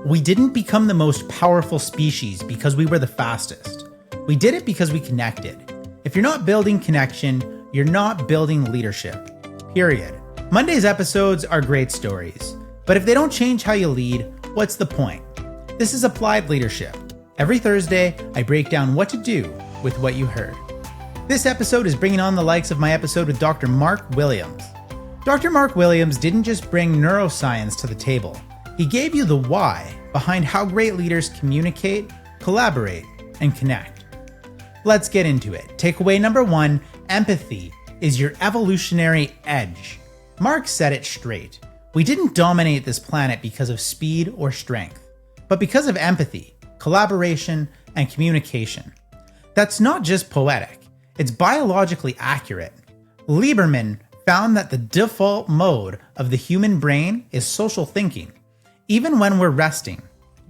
We didn't become the most powerful species because we were the fastest. We did it because we connected. If you're not building connection, you're not building leadership. Period. Monday's episodes are great stories, but if they don't change how you lead, what's the point? This is Applied Leadership. Every Thursday, I break down what to do with what you heard. This episode is bringing on the likes of my episode with Dr. Mark Williams. Dr. Mark Williams didn't just bring neuroscience to the table. He gave you the why behind how great leaders communicate, collaborate, and connect. Let's get into it. Takeaway number 1, empathy is your evolutionary edge. Mark said it straight. We didn't dominate this planet because of speed or strength, but because of empathy, collaboration, and communication. That's not just poetic, it's biologically accurate. Lieberman found that the default mode of the human brain is social thinking, even when we're resting.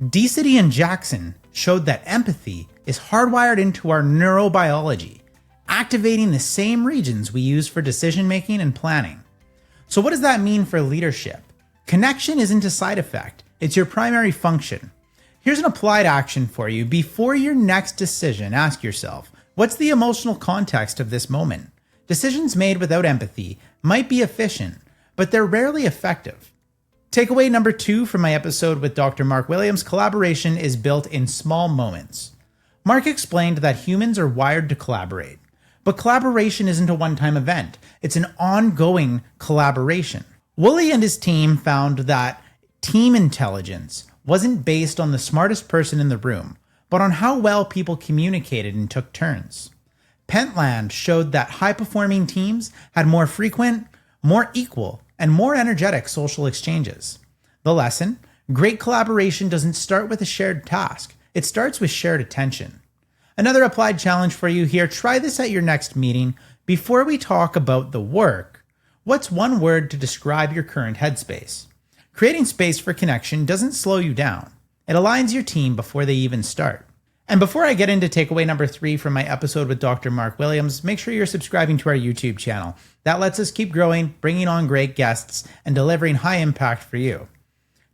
Decity and Jackson showed that empathy is hardwired into our neurobiology, activating the same regions we use for decision-making and planning. So what does that mean for leadership? Connection isn't a side effect, it's your primary function. Here's an applied action for you. Before your next decision, ask yourself, what's the emotional context of this moment? Decisions made without empathy might be efficient, but they're rarely effective. Takeaway number 2 from my episode with Dr. Mark Williams, collaboration is built in small moments. Mark explained that humans are wired to collaborate, but collaboration isn't a one-time event. It's an ongoing collaboration. Woolley and his team found that team intelligence wasn't based on the smartest person in the room, but on how well people communicated and took turns. Pentland showed that high-performing teams had more frequent, more equal, and more energetic social exchanges. The lesson: great collaboration doesn't start with a shared task. It starts with shared attention. Another applied challenge for you here: try this at your next meeting. Before we talk about the work, what's one word to describe your current headspace? Creating space for connection doesn't slow you down. It aligns your team before they even start. And before I get into takeaway number 3 from my episode with Dr. Mark Williams, make sure you're subscribing to our YouTube channel. That lets us keep growing, bringing on great guests, and delivering high impact for you.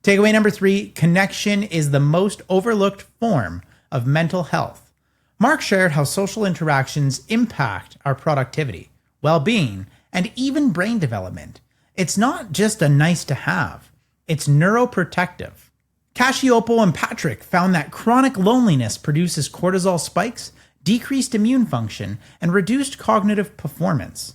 Takeaway number 3, connection is the most overlooked form of mental health. Mark shared how social interactions impact our productivity, well-being, and even brain development. It's not just a nice to have, it's neuroprotective. Cacioppo and Patrick found that chronic loneliness produces cortisol spikes, decreased immune function, and reduced cognitive performance.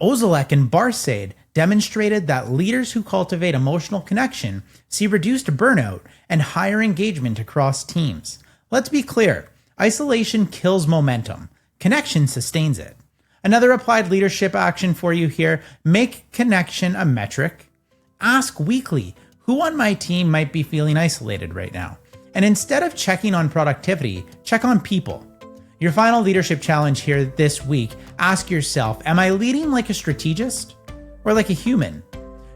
Ozalek and Barsade demonstrated that leaders who cultivate emotional connection see reduced burnout and higher engagement across teams. Let's be clear, isolation kills momentum. Connection sustains it. Another applied leadership action for you here: make connection a metric. Ask weekly, who on my team might be feeling isolated right now? And instead of checking on productivity, check on people. Your final leadership challenge here this week: ask yourself, am I leading like a strategist or like a human?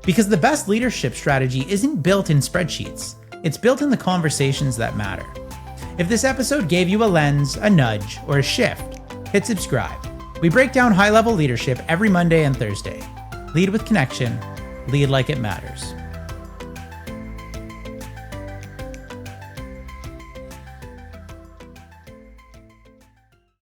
Because the best leadership strategy isn't built in spreadsheets. It's built in the conversations that matter. If this episode gave you a lens, a nudge, or a shift, hit subscribe. We break down high-level leadership every Monday and Thursday. Lead with connection. Lead like it matters.